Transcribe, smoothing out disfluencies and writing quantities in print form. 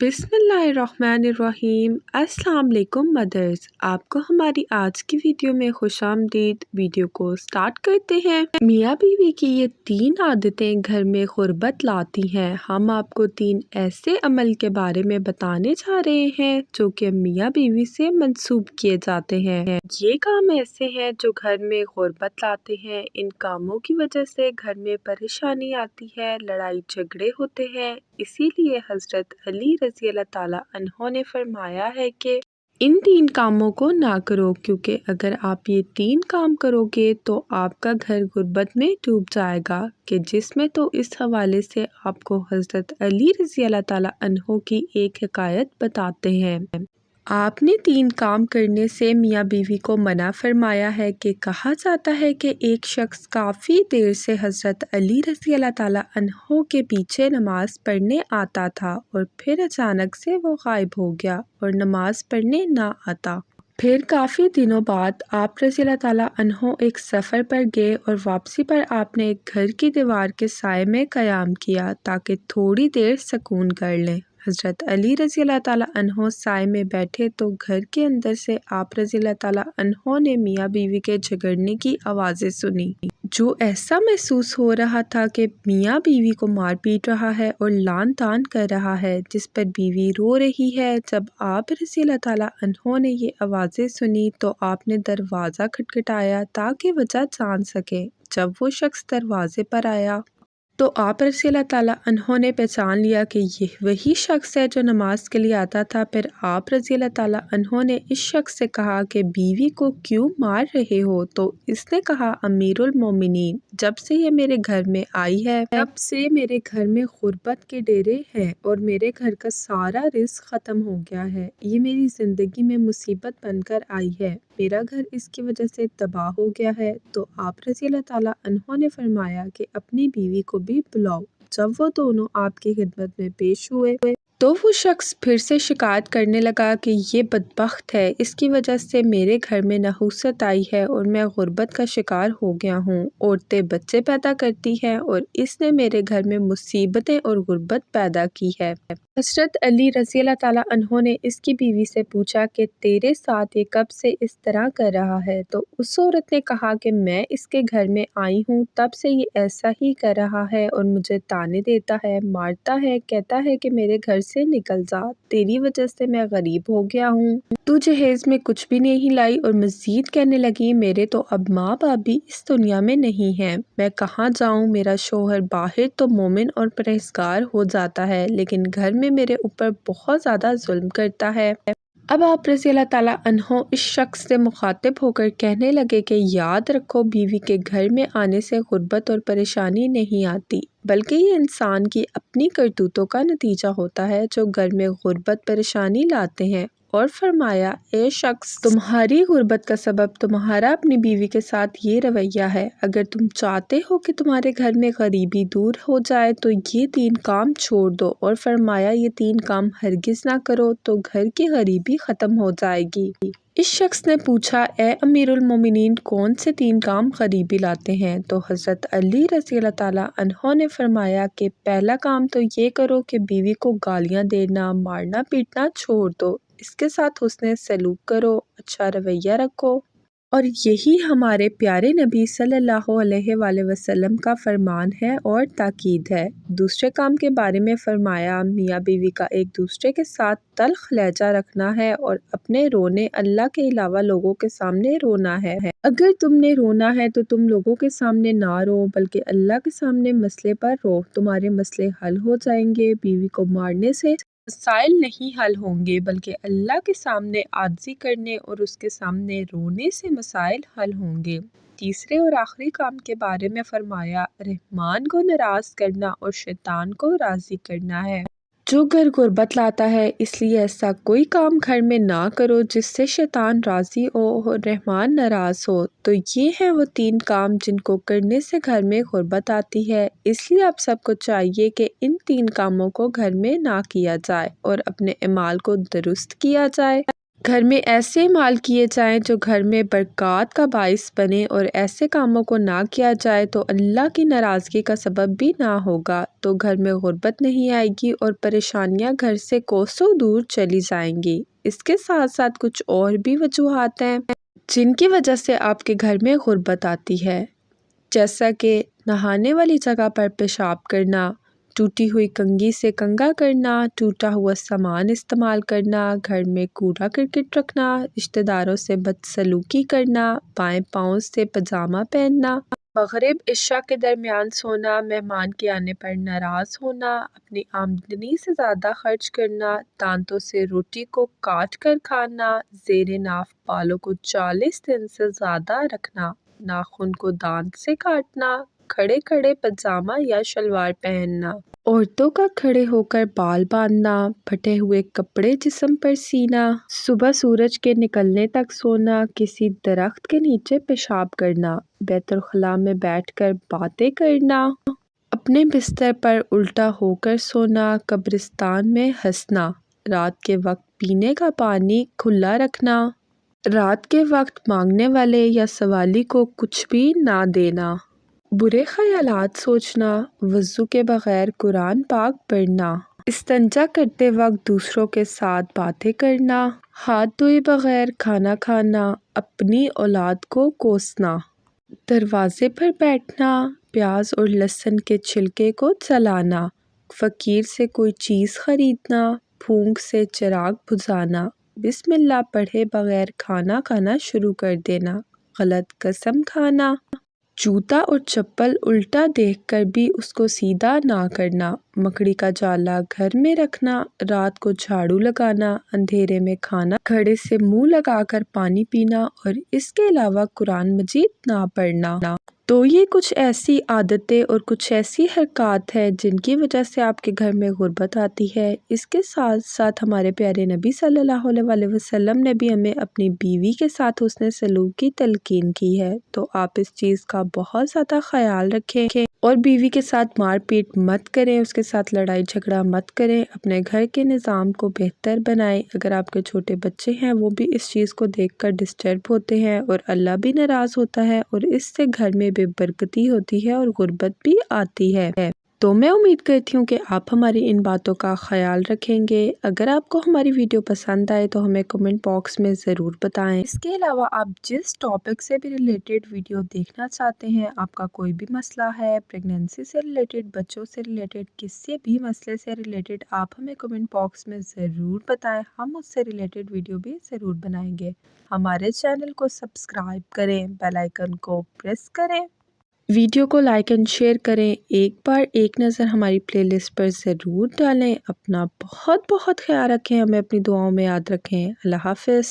बिस्मिल्लाहिर्रहमानिर्रहीम। अस्सलाम वालेकुम मदर्स, आपको हमारी आज की वीडियो में खुश आमदीद। वीडियो को स्टार्ट करते हैं। मियाँ बीवी की ये 3 आदतें घर में गुर्बत लाती हैं। हम आपको 3 ऐसे अमल के बारे में बताने जा रहे हैं जो कि मियाँ बीवी से मंसूब किए जाते हैं। ये काम ऐसे हैं जो घर में गुर्बत लाते हैं। इन कामों की वजह से घर में परेशानी आती है, लड़ाई झगड़े होते हैं। इसीलिए हज़रत अली रज़ी अल्लाह ताला अन्हो ने फरमाया है कि इन 3 कामों को ना करो, क्योंकि अगर आप ये 3 काम करोगे तो आपका घर गुर्बत में डूब जाएगा। कि जिसमें तो इस हवाले से आपको हज़रत अली रज़ी अल्लाह ताला अन्हो की एक हिकायत बताते हैं। आपने 3 काम करने से मियाँ बीवी को मना फरमाया है कि कहा जाता है कि एक शख्स काफ़ी देर से हज़रत अली रज़ी अल्लाह ताला अन्हो के पीछे नमाज़ पढ़ने आता था और फिर अचानक से वो गायब हो गया और नमाज़ पढ़ने ना आता। फिर काफ़ी दिनों बाद आप रज़ी अल्लाह ताला अन्हो एक सफ़र पर गए और वापसी पर आपने एक घर की दीवार के साए में क़याम किया ताकि थोड़ी देर सुकून कर लें। हज़रत अली रज़ी अल्लाह ताला अन्हो साए में बैठे तो घर के अंदर से आप रज़ी अल्लाह ताला अन्हो ने मियाँ बीवी के झगड़ने की आवाज़ें सुनी। जो ऐसा महसूस हो रहा था कि मियाँ बीवी को मार पीट रहा है और लान तान कर रहा है, जिस पर बीवी रो रही है। जब आप रज़ी अल्लाह ताला अन्हो ने ये आवाज़ें सुनी तो आपने दरवाज़ा खटखटाया ताकि वजह जान सके। जब वो शख्स दरवाज़े पर आया तो आप रज़ी अल्लाह ताला अन्हो ने पहचान लिया कि ये वही शख्स है जो नमाज के लिए आता था। फिर आप रज़ी अल्लाह ताला अन्हो ने इस शख्स से कहा कि बीवी को क्यों मार रहे हो? तो इसने कहा, अमीरुल मोमिनीन, जब से ये मेरे घर में आई है तब से मेरे घर में गुर्बत के डेरे हैं और मेरे घर का सारा रिज़्क ख़त्म हो गया है। ये मेरी ज़िंदगी में मुसीबत बनकर आई है। मेरा घर इसकी वजह से तबाह हो गया है। तो आप रज़ी अल्लाह ताला अन्हो ने फरमाया कि अपनी बीवी को भी बुलाओ। जब वो दोनों आपकी खिदमत में पेश हुए तो वो शख्स फिर से शिकायत करने लगा कि ये बदबख्त है, इसकी वजह से मेरे घर में नहुसत आई है और मैं गुर्बत का शिकार हो गया हूँ। औरतें बच्चे पैदा करती हैं और इसने मेरे घर में मुसीबतें और गुर्बत पैदा की है। हज़रत अली रज़ी अल्लाह ताला अन्हो ने इसकी बीवी से पूछा कि तेरे साथ ये कब से इस तरह कर रहा है? तो उस औरत ने कहा कि मैं इसके घर में आई हूँ तब से ये ऐसा ही कर रहा है और मुझे ताने देता है, मारता है, कहता है कि मेरे घर से निकल जा, तेरी वजह से मैं गरीब हो गया हूँ। तू जहेज में कुछ भी नहीं लाई और मज़ीद कहने लगी, मेरे तो अब माँ बाप भी इस दुनिया में नहीं हैं, मैं कहाँ जाऊँ? मेरा शोहर बाहर तो मोमिन और परहेज़गार हो जाता है, लेकिन घर में मेरे ऊपर बहुत ज़्यादा जुल्म करता है। अब आप रज़ी अल्लाह ताला अन्हो इस शख्स से मुखातिब होकर कहने लगे कि याद रखो, बीवी के घर में आने से गुर्बत और परेशानी नहीं आती, बल्कि ये इंसान की अपनी करतूतों का नतीजा होता है जो घर में गुर्बत परेशानी लाते हैं। और फरमाया, ए शख्स, तुम्हारी गुर्बत का सबब तुम्हारा अपनी बीवी के साथ ये रवैया है। अगर तुम चाहते हो कि तुम्हारे घर में गरीबी दूर हो जाए तो ये 3 काम छोड़ दो। और फरमाया, ये 3 काम हरगिज़ ना करो तो घर की गरीबी ख़त्म हो जाएगी। इस शख्स ने पूछा, ए अमीरुल मोमिनीन, कौन से 3 काम गरीबी लाते हैं? तो हज़रत अली रज़ी अल्लाह ताला अन्हो ने फरमाया कि पहला काम तो ये करो कि बीवी को गालियाँ देना, मारना पीटना छोड़ दो, इसके साथ हुस्न सलूक करो, अच्छा रवैया रखो। और यही हमारे प्यारे नबी सल्लल्लाहु अलैहि वसल्लम का फरमान है और ताकीद है। दूसरे काम के बारे में फरमाया, मियाँ बीवी का एक दूसरे के साथ तल्ख लहजा रखना है और अपने रोने अल्लाह के अलावा लोगों के सामने रोना है। अगर तुमने रोना है तो तुम लोगों के सामने ना रो, बल्कि अल्लाह के सामने मसले पर रो, तुम्हारे मसले हल हो जाएंगे। बीवी को मारने से मसाइल नहीं हल होंगे, बल्कि अल्लाह के सामने आजिज़ी करने और उसके सामने रोने से मसाइल हल होंगे। तीसरे और आखिरी काम के बारे में फरमाया, रहमान को नाराज़ करना और शैतान को राज़ी करना है। जो घर गुर्बत लाता है, इसलिए ऐसा कोई काम घर में ना करो जिससे शैतान राज़ी हो और रहमान नाराज़ हो। तो ये हैं वो 3 काम जिनको करने से घर में गुर्बत आती है। इसलिए आप सबको चाहिए कि इन 3 कामों को घर में ना किया जाए और अपने अमाल को दुरुस्त किया जाए گھر میں ایسے مال کیے جائیں جو گھر میں برکات کا باعث بنے، اور ایسے کاموں کو نہ کیا جائے تو اللہ کی ناراضگی کا سبب بھی نہ ہوگا، تو گھر میں غربت نہیں آئے گی اور پریشانیاں گھر سے کوسوں دور چلی جائیں گی۔ اس کے ساتھ ساتھ کچھ اور بھی وجوہات ہیں جن کی وجہ سے آپ کے گھر میں غربت آتی ہے، جیسا کہ نہانے والی جگہ پر پیشاب کرنا، ٹوٹی ہوئی کنگھی سے کنگھا کرنا، ٹوٹا ہوا سامان استعمال کرنا، گھر میں کوڑا کرکٹ رکھنا، رشتہ داروں سے بدسلوکی کرنا، بائیں پاؤں سے پاجامہ پہننا، مغرب عشاء کے درمیان سونا، مہمان کے آنے پر ناراض ہونا، اپنی آمدنی سے زیادہ خرچ کرنا، دانتوں سے روٹی کو کاٹ کر کھانا، زیر ناف بالوں کو 40 دن سے زیادہ رکھنا، ناخن کو دانت سے کاٹنا، کھڑے کھڑے پاجامہ یا شلوار پہننا، عورتوں کا کھڑے ہو کر بال باندھنا، پھٹے ہوئے کپڑے جسم پر سینا، صبح سورج کے نکلنے تک سونا، کسی درخت کے نیچے پیشاب کرنا، بیت الخلاء میں بیٹھ کر باتیں کرنا، اپنے بستر پر الٹا ہو کر سونا، قبرستان میں ہنسنا، رات کے وقت پینے کا پانی کھلا رکھنا، رات کے وقت مانگنے والے یا سوالی کو کچھ بھی نہ دینا، برے خیالات سوچنا، وضو کے بغیر قرآن پاک پڑھنا، استنجا کرتے وقت دوسروں کے ساتھ باتیں کرنا، ہاتھ دھوئے بغیر کھانا کھانا، اپنی اولاد کو کوسنا، دروازے پر بیٹھنا، پیاز اور لہسن کے چھلکے کو جلانا، فقیر سے کوئی چیز خریدنا، پھونک سے چراغ بجھانا، بسم اللہ پڑھے بغیر کھانا کھانا شروع کر دینا، غلط قسم کھانا، جوتا اور چپل الٹا دیکھ کر بھی اس کو سیدھا نہ کرنا، مکڑی کا جالا گھر میں رکھنا، رات کو جھاڑو لگانا، اندھیرے میں کھانا، گھڑے سے منہ لگا کر پانی پینا، اور اس کے علاوہ قرآن مجید نہ پڑھنا۔ تو یہ کچھ ایسی عادتیں اور کچھ ایسی حرکات ہیں جن کی وجہ سے آپ کے گھر میں غربت آتی ہے۔ اس کے ساتھ ساتھ ہمارے پیارے نبی صلی اللہ علیہ وسلم نے بھی ہمیں اپنی بیوی کے ساتھ حسن سلوک کی تلقین کی ہے، تو آپ اس چیز کا بہت زیادہ خیال رکھیں اور بیوی کے ساتھ مار پیٹ مت کریں، اس کے ساتھ لڑائی جھگڑا مت کریں، اپنے گھر کے نظام کو بہتر بنائیں۔ اگر آپ کے چھوٹے بچے ہیں وہ بھی اس چیز کو دیکھ کر ڈسٹرب ہوتے ہیں اور اللہ بھی ناراض ہوتا ہے، اور اس سے گھر میں بے برکتی ہوتی ہے اور غربت بھی آتی ہے۔ تو میں امید کرتی ہوں کہ آپ ہماری ان باتوں کا خیال رکھیں گے۔ اگر آپ کو ہماری ویڈیو پسند آئے تو ہمیں کمنٹ باکس میں ضرور بتائیں۔ اس کے علاوہ آپ جس ٹاپک سے بھی ریلیٹڈ ویڈیو دیکھنا چاہتے ہیں، آپ کا کوئی بھی مسئلہ ہے، پریگنینسی سے ریلیٹڈ، بچوں سے ریلیٹڈ، کسی بھی مسئلے سے ریلیٹڈ، آپ ہمیں کمنٹ باکس میں ضرور بتائیں، ہم اس سے ریلیٹڈ ویڈیو بھی ضرور بنائیں گے۔ ہمارے چینل کو سبسکرائب کریں، بیل آئیکن کو پریس کریں، ویڈیو کو لائک اینڈ شیئر کریں، ایک بار ایک نظر ہماری پلے لسٹ پر ضرور ڈالیں۔ اپنا بہت بہت خیال رکھیں، ہمیں اپنی دعاؤں میں یاد رکھیں۔ اللہ حافظ۔